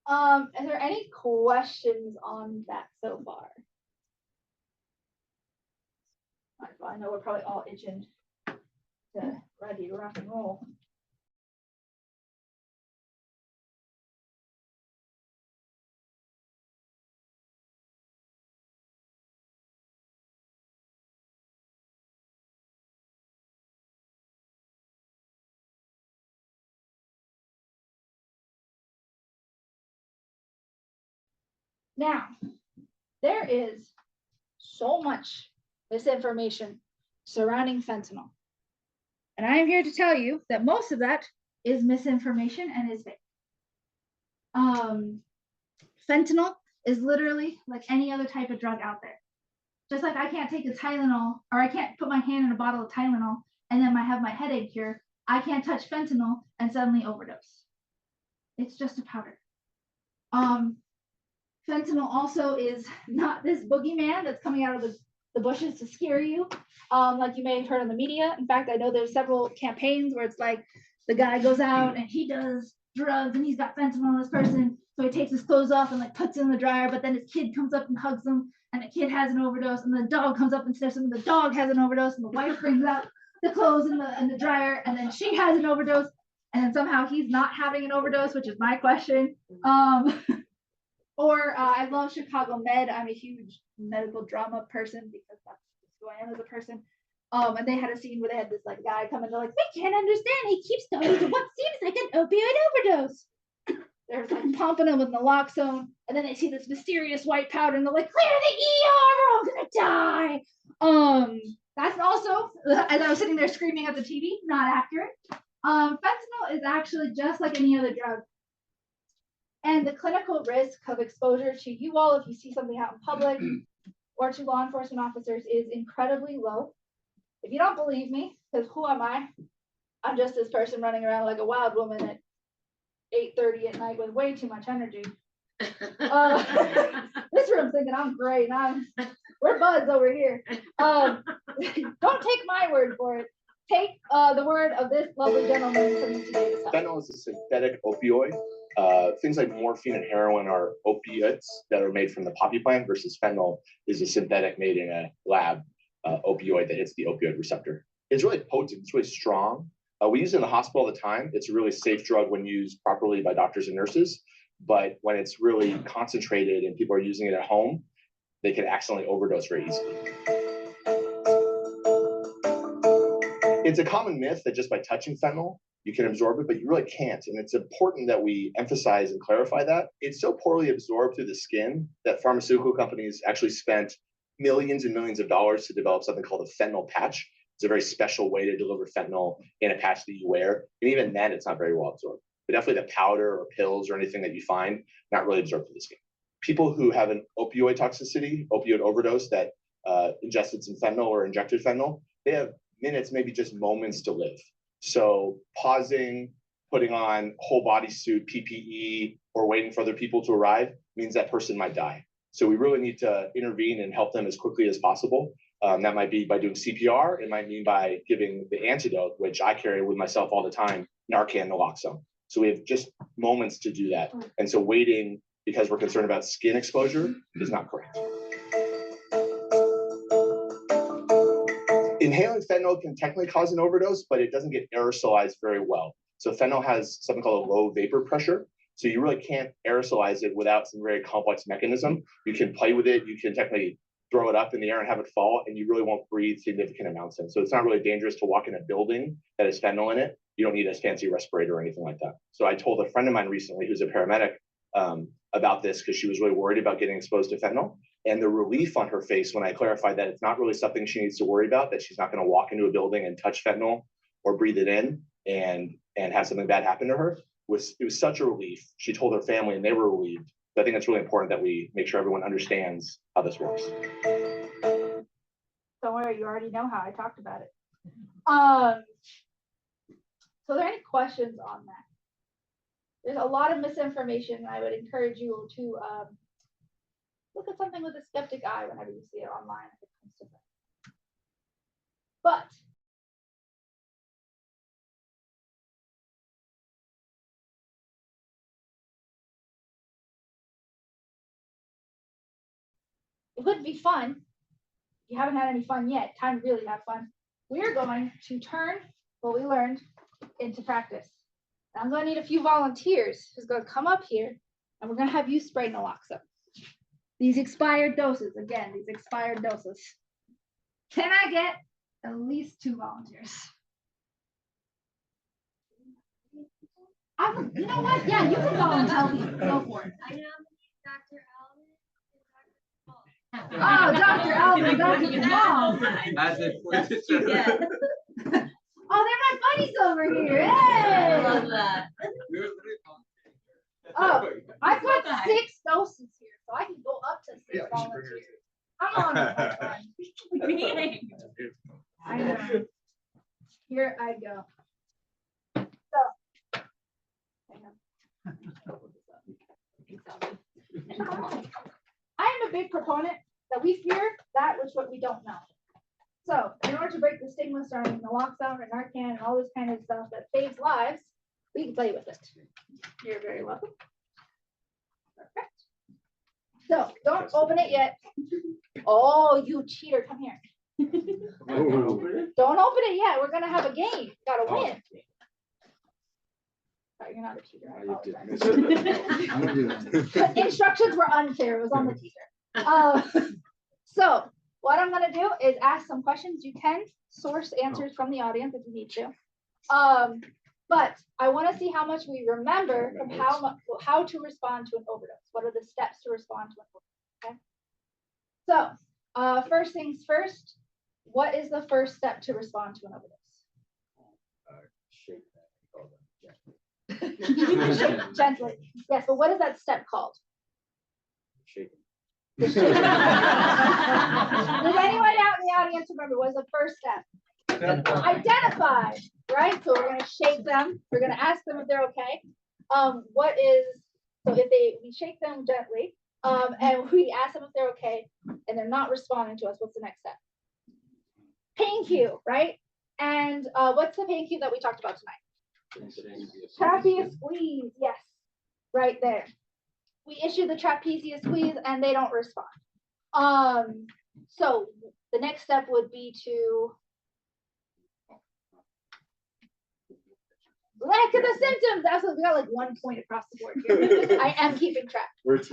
Are there any questions on that so far? All right, well, I know we're probably all itching to ready to rock and roll. Now, there is so much misinformation surrounding fentanyl. And I am here to tell you that most of that is misinformation and is fake. Fentanyl is literally like any other type of drug out there. Just like I can't take a Tylenol, or I can't put my hand in a bottle of Tylenol and then I have my headache cure, I can't touch fentanyl and suddenly overdose. It's just a powder. Fentanyl also is not this boogeyman that's coming out of the bushes to scare you, like you may have heard on the media. In fact, I know there's several campaigns where it's like the guy goes out and he does drugs and he's got fentanyl on this person, so he takes his clothes off and like puts it in the dryer, but then his kid comes up and hugs him and the kid has an overdose, and the dog comes up and sniffs him and the dog has an overdose, and the wife brings out the clothes in the dryer and then she has an overdose, and then somehow he's not having an overdose, which is my question. Or I love Chicago Med. I'm a huge medical drama person because that's who I am as a person. And they had a scene where they had this like guy come and they're like, we can't understand. He keeps going to what seems like an opioid overdose. They're like pumping him with naloxone, and then they see this mysterious white powder, and they're like, clear the ER, we're all gonna die. That's also, as I was sitting there screaming at the TV, not accurate. Fentanyl is actually just like any other drug. And the clinical risk of exposure to you all, if you see something out in public, or to law enforcement officers, is incredibly low. If you don't believe me, because who am I? I'm just this person running around like a wild woman at 8:30 at night with way too much energy. This room's thinking I'm great, and we're buds over here. Don't take my word for it. Take the word of this lovely gentleman from UTA. Fentanyl is a synthetic opioid. Things like morphine and heroin are opiates that are made from the poppy plant, versus fentanyl is a synthetic made in a lab opioid that hits the opioid receptor. It's really potent, it's really strong. We use it in the hospital all the time. It's a really safe drug when used properly by doctors and nurses. But when it's really concentrated and people are using it at home, they can accidentally overdose very easily. It's a common myth that just by touching fentanyl, you can absorb it, but you really can't. And it's important that we emphasize and clarify that. It's so poorly absorbed through the skin that pharmaceutical companies actually spent millions and millions of dollars to develop something called a fentanyl patch. It's a very special way to deliver fentanyl in a patch that you wear. And even then, it's not very well absorbed. But definitely the powder or pills or anything that you find, not really absorbed through the skin. People who have an opioid toxicity, opioid overdose that ingested some fentanyl or injected fentanyl, they have minutes, maybe just moments to live. So pausing, putting on whole body suit, PPE, or waiting for other people to arrive means that person might die. So we really need to intervene and help them as quickly as possible. That might be by doing CPR. It might mean by giving the antidote, which I carry with myself all the time, Narcan, naloxone. So we have just moments to do that. And so waiting because we're concerned about skin exposure is not correct. Inhaling fentanyl can technically cause an overdose, but it doesn't get aerosolized very well. So fentanyl has something called a low vapor pressure. So you really can't aerosolize it without some very complex mechanism. You can play with it. You can technically throw it up in the air and have it fall, and you really won't breathe significant amounts in. So it's not really dangerous to walk in a building that has fentanyl in it. You don't need a fancy respirator or anything like that. So I told a friend of mine recently who's a paramedic about this because she was really worried about getting exposed to fentanyl. And the relief on her face when I clarified that it's not really something she needs to worry about, that she's not going to walk into a building and touch fentanyl or breathe it in and have something bad happen to her. it was such a relief. She told her family and they were relieved. I think it's really important that we make sure everyone understands how this works. Don't worry, you already know how I talked about it. So are there any questions on that? There's a lot of misinformation, and I would encourage you to look at something with a skeptic eye whenever you see it online if it comes to that. But it would be fun. If you haven't had any fun yet, time to really have fun. We're going to turn what we learned into practice. And I'm going to need a few volunteers who's going to come up here, and we're going to have you spray naloxone. These expired doses, again, these expired doses. Can I get at least 2 volunteers? You know what? Yeah, you can volunteer. Go for it. I nominate Dr. Alvin and Dr. Oh, Dr. Alvin, Dr. Jamal. As if we're just Oh, they're my buddies over here. Hey! I love that. Oh, I put 6 doses here, so I can go up to 6 volunteers. Come on, my friend. I know. Here I go. So, hang on. I am a big proponent that we fear that which what we don't know. So, in order to break the stigma surrounding naloxone and Narcan and all this kind of stuff that saves lives, we can play with it. You're very welcome. Perfect. So, don't open it yet. Oh, you cheater, come here. Don't open it yet. We're gonna have a game. You gotta win. Sorry, you're not a cheater. I apologize. The instructions were unclear. It was on the teaser. So what I'm gonna do is ask some questions. You can source answers from the audience if you need to. But I want to see how much we remember from how to respond to an overdose. What are the steps to respond to an overdose? Okay. So first things first. What is the first step to respond to an overdose? Shake gently. Yes, but what is that step called? Shaking. Does anyone out in the audience remember what was the first step? Identify, right? So we're going to shake them. We're going to ask them if they're okay. We shake them gently, and we ask them if they're okay, and they're not responding to us, what's the next step? Pain cue, right? And what's the pain cue that we talked about tonight? Trapezius squeeze, yes, right there. We issue the trapezius squeeze and they don't respond. So the next step would be to lack of the symptoms. Absolutely, we got like 1 point across the board here. I am keeping track. What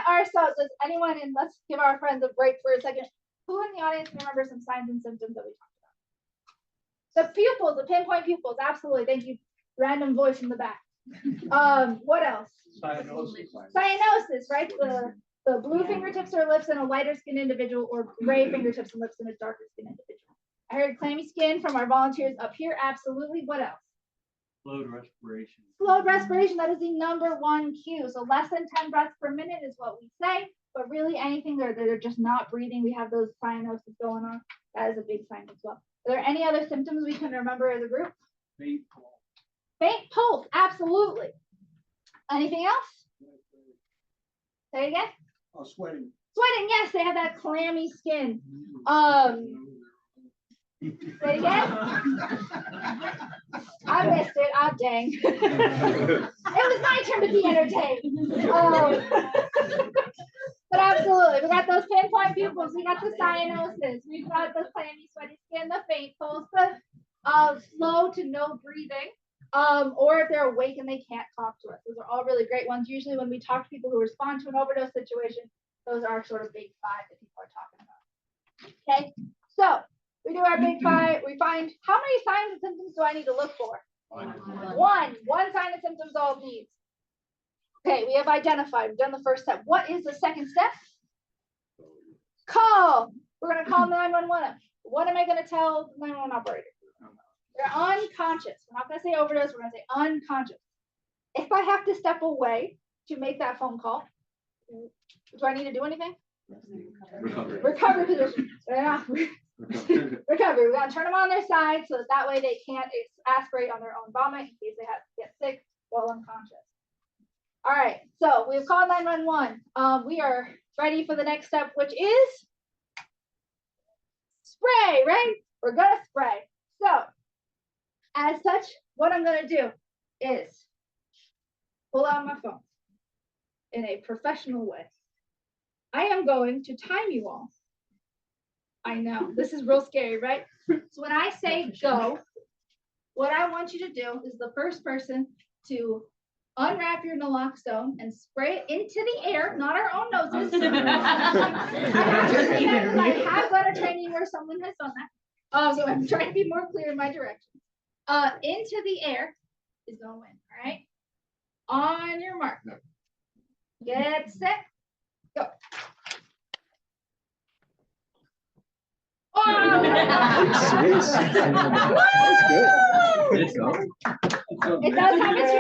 are some? Does anyone? And let's give our friends a break for a second. Who in the audience can remember some signs and symptoms that we talked about? The pupils, the pinpoint pupils. Absolutely, thank you. Random voice in the back. What else? Cyanosis, right? The blue fingertips or lips in a lighter skinned individual, or gray fingertips and lips in a darker skinned individual. I heard clammy skin from our volunteers up here. Absolutely. What else? Slowed respiration. Slowed respiration. That is the number 1 cue. So less than 10 breaths per minute is what we say. But really, anything that they're just not breathing, we have those cyanosis going on. That is a big sign as well. Are there any other symptoms we can remember as a group? Faint pulse. Faint pulse. Absolutely. Anything else? Say it again. Oh, sweating. Sweating, yes, they have that clammy skin. Say it again. I missed it. Oh, dang. It was my turn to be entertained. But absolutely, we got those pinpoint pupils. We got the cyanosis. We've got the clammy, sweaty skin, the faint pulse, the slow to no breathing. Or if they're awake and they can't talk to us. Those are all really great ones. Usually when we talk to people who respond to an overdose situation, those are sort of big 5 that people are talking about. Okay, so we do our big 5. We find, how many signs and symptoms do I need to look for? One sign and symptoms all needs. Okay, we have identified. We've done the first step. What is the second step? Call. We're going to call 911. What am I going to tell the 911 operator? They're unconscious. We're not gonna say overdose, we're gonna say unconscious. If I have to step away to make that phone call, do I need to do anything? Recovery position. Yeah. Recovery. We gotta turn them on their side so that way they can't aspirate on their own vomit in case they have to get sick while unconscious. All right, so we've called 911. We are ready for the next step, which is spray, right? We're gonna spray. So, as such, what I'm gonna do is pull out my phone in a professional way. I am going to time you all. I know, this is real scary, right? So when I say go, what I want you to do is the first person to unwrap your naloxone and spray it into the air, not our own noses. I have done a training where someone has done that. So I'm trying to be more clear in my direction. Into the air is going to win, all right? On your mark. Get set, go. Oh! It's going. It does have its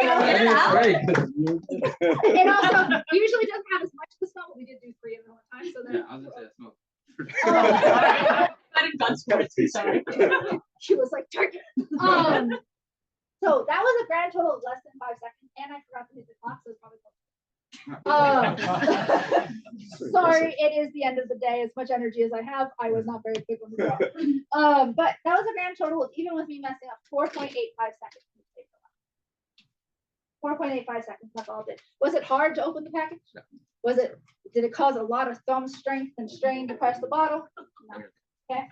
Great. It also usually doesn't have as much of the smell, but we did do 3 of them one time. So Yeah, then I was gonna say smoke. she was like, turkey. So that was a grand total of less than 5 seconds, and I forgot to hit the clock, so it's probably sorry, it is the end of the day. As much energy as I have, I was not very quick on the draw. But that was a grand total of, even with me messing up, 4.85 seconds. 4.85 seconds, that's all it did. Was it hard to open the package? No. Did it cause a lot of thumb strength and strain to press the bottle? No. Okay.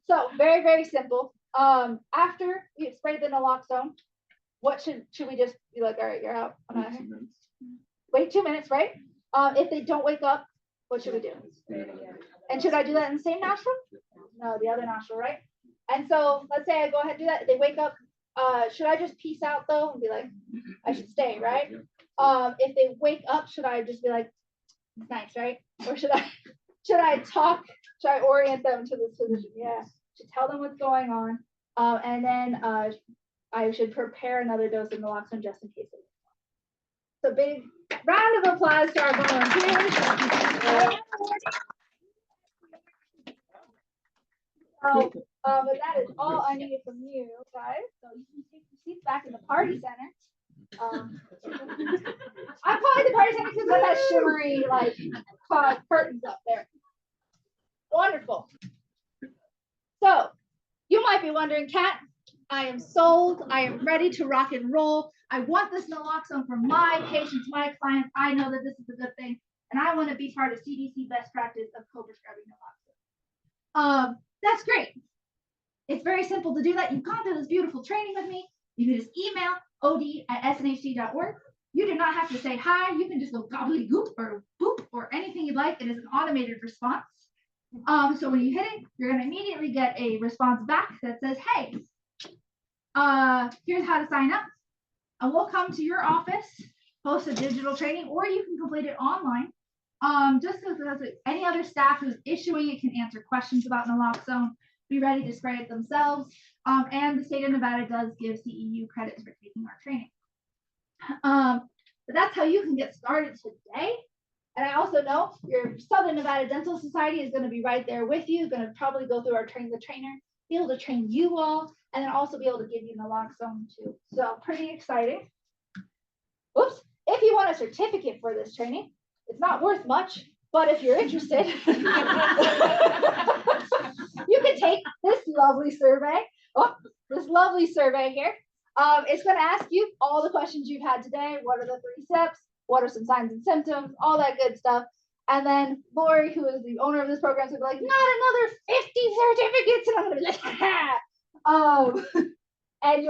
So very, very simple. After we sprayed the naloxone, what should we just be like, all right, you're out. I'm out of here. Wait 2 minutes, right? If they don't wake up, what should we do? And should I do that in the same nostril? No, the other nostril, right? And so let's say I go ahead and do that. They wake up. Should I just peace out though and be like, I should stay, right? If they wake up, should I just be like, nice, right? Or should I talk? Should I orient them to this position? Yeah. Should tell them what's going on. And then I should prepare another dose of naloxone just in case. So big round of applause to our volunteers. But that is all I needed from you guys. So you can take your seats back in the party center. I'm calling the party center because it has shimmery like curtains up there. Wonderful. So you might be wondering, Kat, I am sold. I am ready to rock and roll. I want this naloxone for my patients, my clients. I know that this is a good thing, and I want to be part of CDC best practice of co-prescribing naloxone. That's great. It's very simple to do that. You've gone through this beautiful training with me. You can just email od@snhd.org. You do not have to say hi. You can just go gobbledygook or boop or anything you'd like. It is an automated response. So when you hit it, you're going to immediately get a response back that says, hey, here's how to sign up. And we'll come to your office, post a digital training, or you can complete it online. Just so that any other staff who's issuing it can answer questions about naloxone, be ready to spray it themselves. And the state of Nevada does give CEU credits for taking our training. But that's how you can get started today. And I also know your Southern Nevada Dental Society is going to be right there with you, going to probably go through our train the trainer, be able to train you all, and then also be able to give you naloxone too. So pretty exciting. Oops. If you want a certificate for this training, it's not worth much, but if you're interested, you can take this lovely survey. Oh, this lovely survey here. It's going to ask you all the questions you've had today. What are the 3 steps? What are some signs and symptoms? All that good stuff. And then Lori, who is the owner of this program, is going to be like, not another 50 certificates. And I'm going to be like, ha!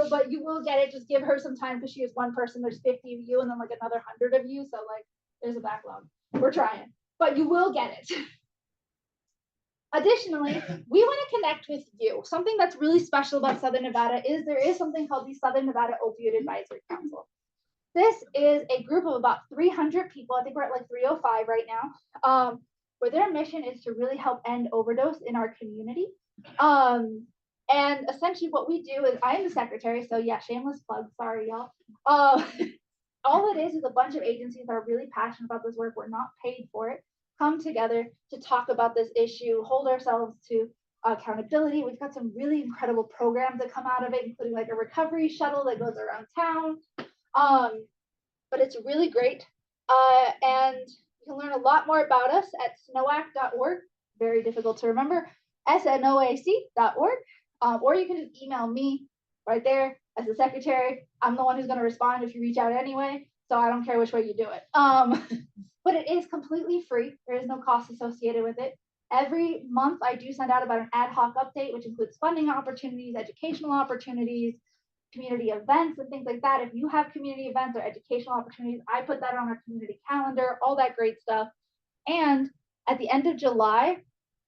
But you will get it. Just give her some time because she is one person. There's 50 of you and then like another 100 of you. So like there's a backlog. We're trying, but you will get it. Additionally, we want to connect with you. Something that's really special about Southern Nevada is there is something called the Southern Nevada Opioid Advisory Council. This is a group of about 300 people. I think we're at like 305 right now, where their mission is to really help end overdose in our community. And essentially what we do is I am the secretary. So yeah, shameless plug. Sorry, y'all. All it is a bunch of agencies that are really passionate about this work. We're not paid for it. Come together to talk about this issue, hold ourselves to accountability. We've got some really incredible programs that come out of it, including like a recovery shuttle that goes around town. But it's really great. And you can learn a lot more about us at snoac.org. Very difficult to remember. SNOAC.org. Or you can just email me right there as the secretary. I'm the one who's going to respond if you reach out anyway. So I don't care which way you do it. But it is completely free. There is no cost associated with it. Every month I do send out about an ad hoc update, which includes funding opportunities, educational opportunities, community events and things like that. If you have community events or educational opportunities, I put that on our community calendar, all that great stuff. And at the end of July,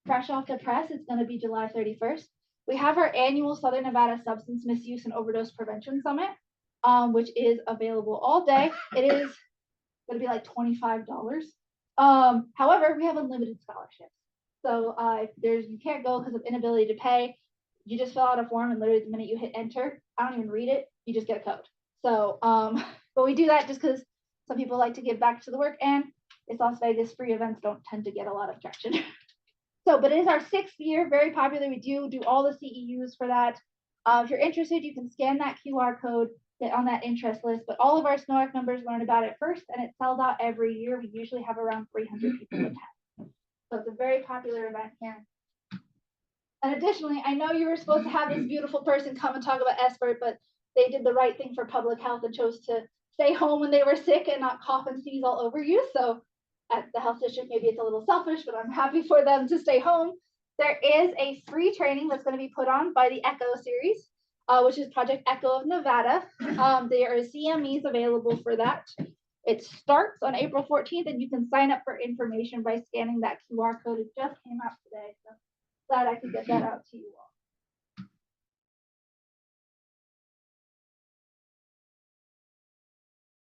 fresh off the press, it's going to be July 31st. We have our annual Southern Nevada Substance Misuse and Overdose Prevention Summit, which is available all day. It is going to be like $25. However, we have unlimited scholarships. So if you can't go because of inability to pay, you just fill out a form and literally the minute you hit enter, I don't even read it, you just get a code. So, but we do that just because some people like to give back to the work, and it's Las Vegas, free events don't tend to get a lot of traction. So, but it is our 6th year, very popular. We do all the CEUs for that. If you're interested, you can scan that QR code, get on that interest list, but all of our SNOAC members learn about it first, and it sells out every year. We usually have around 300 people attend. So it's a very popular event here. And additionally, I know you were supposed to have this beautiful person come and talk about SBIRT, but they did the right thing for public health and chose to stay home when they were sick and not cough and sneeze all over you. So at the health district, maybe it's a little selfish, but I'm happy for them to stay home. There is a free training that's going to be put on by the ECHO series, which is Project ECHO of Nevada. There are CMEs available for that. It starts on April 14th, and you can sign up for information by scanning that QR code. It just came out today, so glad I could get that out to you.